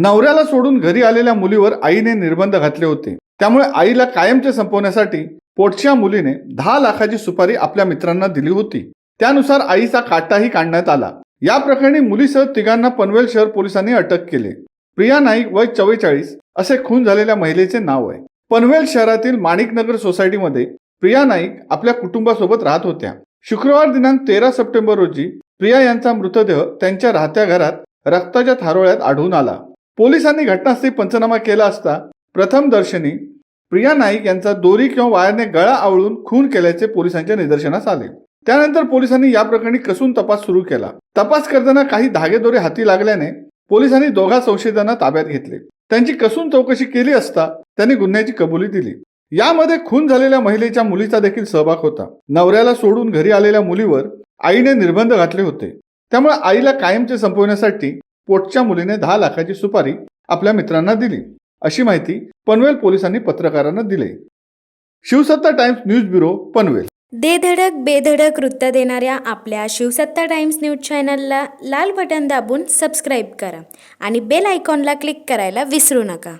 नवऱ्याला सोडून घरी आलेल्या मुलीवर आईने निर्बंध घातले होते. त्यामुळे आईला कायमचे संपवण्यासाठी पोटच्या मुलीने 10 लाखाची सुपारी आपल्या मित्रांना दिली होती. त्यानुसार आईचा काटाही काढण्यात आला. या प्रकरणी मुलीसह तिघांना पनवेल शहर पोलिसांनी अटक केली. प्रिया नाईक वय 44 असे खून झालेल्या महिलेचे नाव आहे. पनवेल शहरातील माणिकनगर सोसायटीमध्ये प्रिया नाईक आपल्या कुटुंबासोबत राहत होत्या. शुक्रवार दिनांक 13 सप्टेंबर रोजी प्रिया यांचा मृतदेह त्यांच्या राहत्या घरात रक्ताच्या थारोळ्यात आढळून आला. पोलिसांनी घटनास्थळी पंचनामा केला असता प्रथमदर्शनी प्रिया नाईक यांचा दोरी किंवा वायरने गळा आवळून खून केल्याचे पोलिसांच्या निदर्शनास आले. त्यानंतर पोलिसांनी या प्रकरणी कसून तपास सुरू केला. तपास करताना काही धागेदोरे हाती लागल्याने पोलिसांनी दोघा संशयितांना ताब्यात घेतले. त्यांची कसून चौकशी केली असता त्यांनी गुन्ह्याची कबुली दिली. यामध्ये खून झालेल्या महिलेच्या मुलीचा देखील सहभाग होता. नवऱ्याला सोडून घरी आलेल्या मुलीवर आईने निर्बंध घातले होते. त्यामुळे आईला कायमचे संपवण्यासाठी पोटच्या मुलीने 10 लाखाची सुपारी आपल्या मित्रांना दिली, अशी माहिती पनवेल पोलिसांनी पत्रकारांना दिली. शिवसत्ता टाइम्स न्यूज ब्युरो, पनवेल. दे धडक बेधडक वृत्त देणाऱ्या आपल्या शिवसत्ता टाइम्स न्यूज चॅनलला लाल बटन दाबून सबस्क्राईब करा आणि बेल आयकॉनला क्लिक करायला विसरू नका.